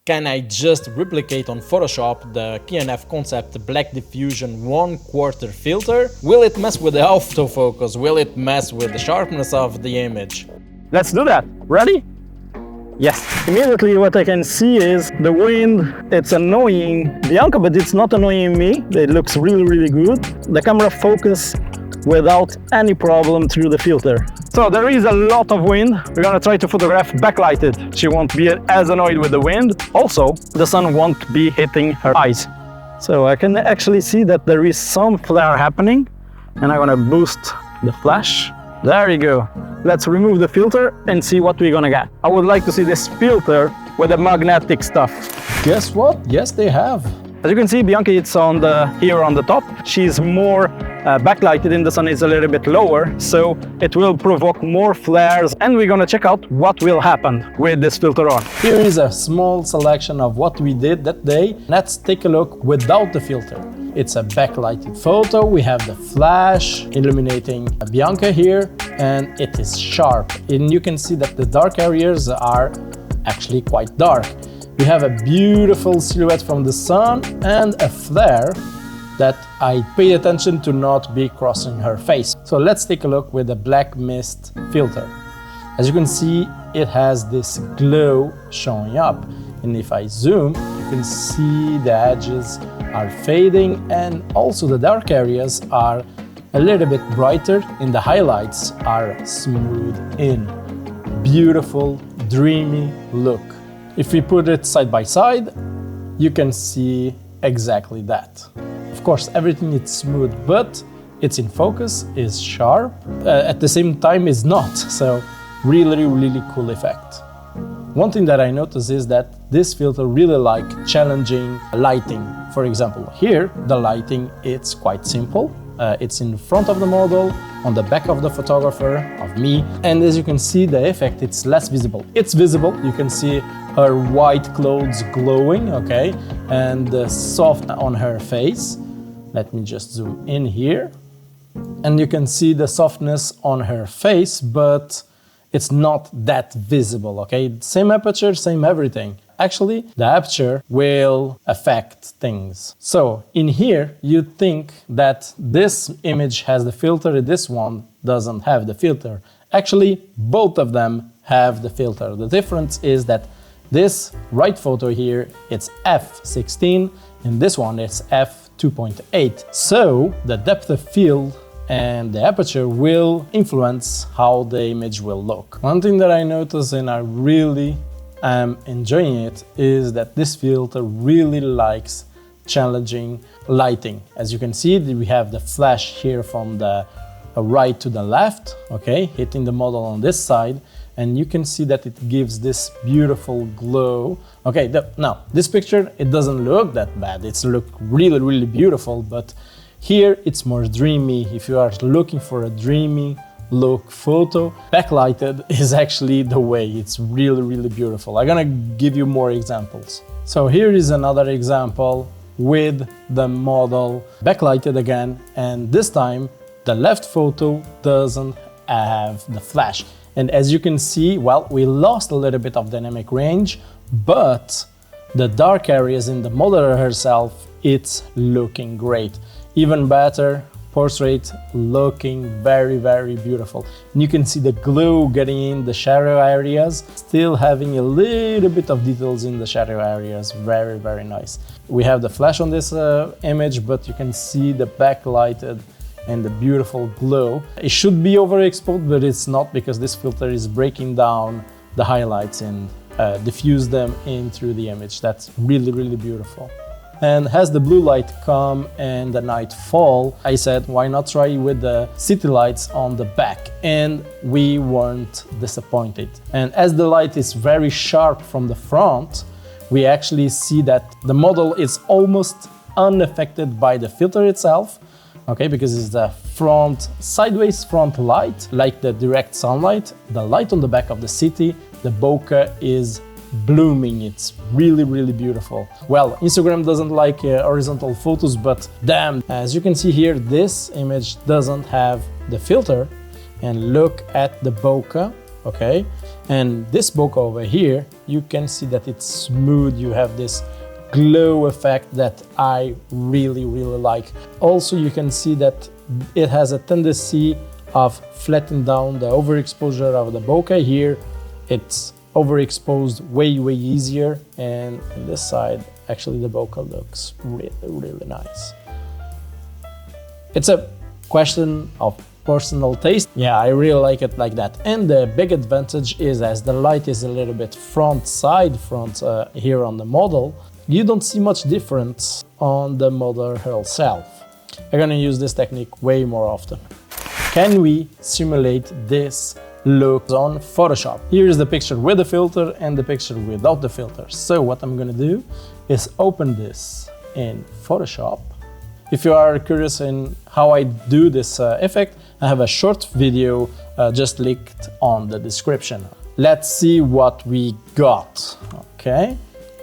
Can I just replicate on Photoshop the KNF Concept Black Diffusion 1/4 filter? Will it mess with the autofocus? Will it mess with the sharpness of the image? Let's do that. Ready? Yes. Immediately what I can see is the wind. It's annoying Bianca, but it's not annoying me. It looks really, really good. The camera focus without any problem through the filter. So there is a lot of wind. We're gonna try to photograph backlighted. She won't be as annoyed with the wind. Also, the sun won't be hitting her eyes. So I can actually see that there is some flare happening, and I'm gonna boost the flash. There you go. Let's remove the filter and see what we're gonna get. I would like to see this filter with the magnetic stuff. Guess what? Yes, they have. As you can see, Bianca, it's here on the top. She's more backlighted and the sun is a little bit lower, so it will provoke more flares, and we're gonna check out what will happen with this filter on. Here is a small selection of what we did that day. Let's take a look without the filter. It's a backlighted photo. We have the flash illuminating Bianca here, and it is sharp. And you can see that the dark areas are actually quite dark. We have a beautiful silhouette from the sun and a flare that I pay attention to not be crossing her face. So let's take a look with the black mist filter. As you can see, it has this glow showing up. And if I zoom, you can see the edges are fading, and also the dark areas are a little bit brighter and the highlights are smooth in. Beautiful, dreamy look. If we put it side by side, you can see exactly that. Of course, everything is smooth, but it's in focus, is sharp, at the same time is not. So really, really cool effect. One thing that I noticed is that this filter really like challenging lighting. For example, here, the lighting, it's quite simple. It's in front of the model, on the back of the photographer, of me. And as you can see, the effect, it's less visible. It's visible, you can see her white clothes glowing, okay? And the soft on her face. Let me just zoom in here. And you can see the softness on her face, but it's not that visible, okay? Same aperture, same everything. Actually, the aperture will affect things. So in here, you think that this image has the filter, this one doesn't have the filter. Actually, both of them have the filter. The difference is that this right photo here, it's f/16, and this one is f/2.8. So the depth of field and the aperture will influence how the image will look. One thing that I noticed, and I really am enjoying it, is that this filter really likes challenging lighting. As you can see, we have the flash here from the right to the left, okay, hitting the model on this side, and you can see that it gives this beautiful glow. Okay, now this picture, it doesn't look that bad. It's look really, really beautiful, but here it's more dreamy. If you are looking for a dreamy look photo, backlighted is actually the way. It's really, really beautiful. I'm gonna give you more examples. So here is another example with the model backlighted again, and this time the left photo doesn't have the flash. And as you can see, well, we lost a little bit of dynamic range, but the dark areas in the model herself, it's looking great. Even better, portrait looking very, very beautiful. And you can see the glow getting in the shadow areas, still having a little bit of details in the shadow areas. Very, very nice. We have the flash on this image, but you can see the backlighted and the beautiful glow. It should be overexposed, but it's not, because this filter is breaking down the highlights and diffuse them in through the image. That's really, really beautiful. And as the blue light come and the night fall, I said, why not try with the city lights on the back? And we weren't disappointed. And as the light is very sharp from the front, we actually see that the model is almost unaffected by the filter itself, okay, because it's the front, sideways front light, like the direct sunlight. The light on the back of the city, the bokeh is blooming. It's really, really beautiful. Well, Instagram doesn't like horizontal photos, but damn, as you can see here, this image doesn't have the filter. And look at the bokeh, okay? And this bokeh over here, you can see that it's smooth. You have this glow effect that I really like. Also, you can see that it has a tendency of flattening down the overexposure of the bokeh here. It's overexposed way easier, and on this side actually the bokeh looks really nice. It's a question of personal taste. Yeah, I really like it like that. And the big advantage is, as the light is a little bit front here on the model, you don't see much difference on the model herself. I'm gonna use this technique way more often. Can we simulate this look on Photoshop? Here's the picture with the filter and the picture without the filter. So what I'm gonna do is open this in Photoshop. If you are curious in how I do this effect, I have a short video just linked on the description. Let's see what we got. Okay,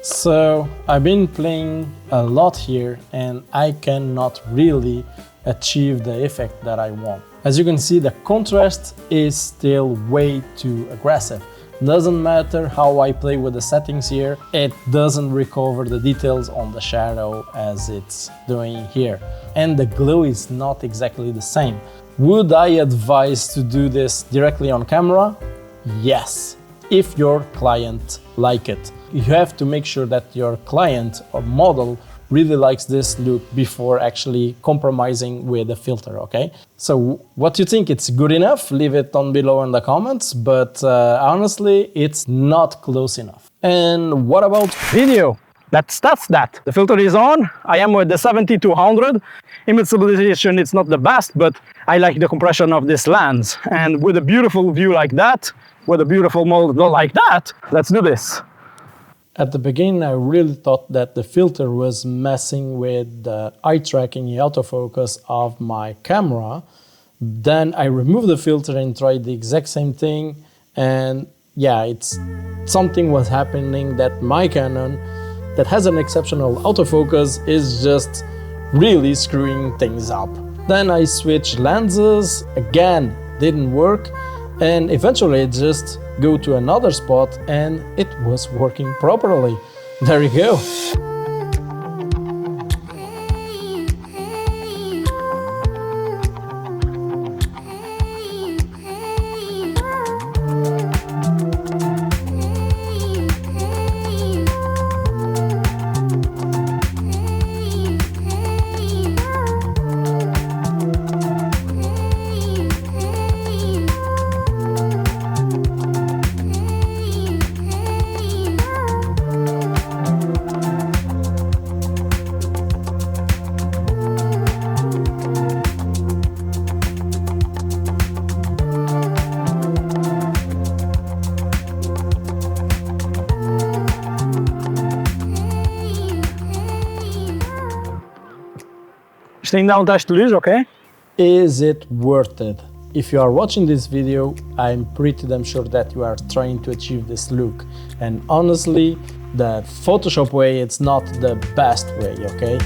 so I've been playing a lot here and I cannot really achieve the effect that I want. As you can see, the contrast is still way too aggressive. Doesn't matter how I play with the settings here, it doesn't recover the details on the shadow as it's doing here. And the glow is not exactly the same. Would I advise to do this directly on camera? Yes, if your client like it. You have to make sure that your client or model really likes this look before actually compromising with the filter, okay? So what do you think? It's good enough? Leave it down below in the comments, but honestly, it's not close enough. And what about Video. That's that. The filter is on. I am with the 70-100. Image stabilization, it's not the best, but I like the compression of this lens. And with a beautiful view like that, with a beautiful model like that, let's do this. At the beginning, I really thought that the filter was messing with the eye tracking, the autofocus of my camera. Then I removed the filter and tried the exact same thing. And yeah, something was happening that my Canon, that has an exceptional autofocus, is just really screwing things up. Then I switched lenses, again, didn't work. And eventually it just go to another spot and it was working properly. There you go. Isto ainda há teste de luz, ok? Is it worth it? If you are watching this video, I'm pretty damn sure that you are trying to achieve this look. And honestly, the Photoshop way, it's not the best way, okay?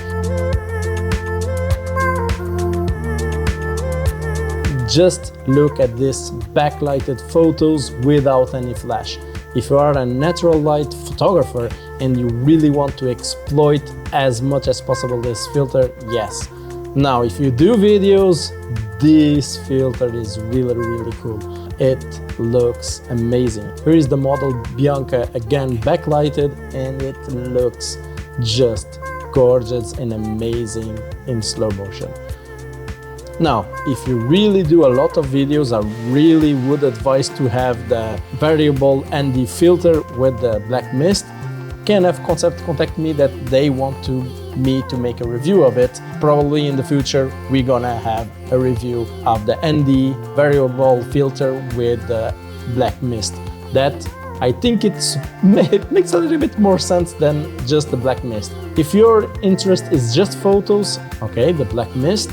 Just look at this backlighted photos without any flash. If you are a natural light photographer and you really want to exploit as much as possible this filter, yes. Now, if you do videos, this filter is really cool. It looks amazing. Here is the model Bianca, again backlighted, and it looks just gorgeous and amazing in slow motion. Now, if you really do a lot of videos, I really would advise to have the variable ND filter with the black mist. KNF Concept contact me that they want me to make a review of it. Probably in the future we're gonna have a review of the ND variable filter with the black mist. That I think it makes a little bit more sense than just the black mist. If your interest is just photos, okay, the black mist.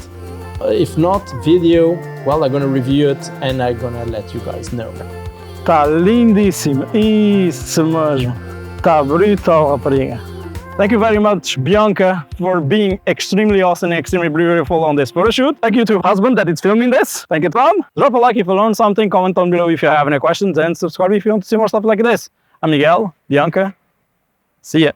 If not video, well, I'm gonna review it and I'm gonna let you guys know. Tá lindíssimo, isso mesmo. Tá brutal, rapariga. Thank you very much, Bianca, for being extremely awesome and extremely beautiful on this photo shoot. Thank you to your husband that is filming this. Thank you, Tom. Drop a like if you learned something, comment down below if you have any questions, and subscribe if you want to see more stuff like this. I'm Miguel, Bianca. See ya.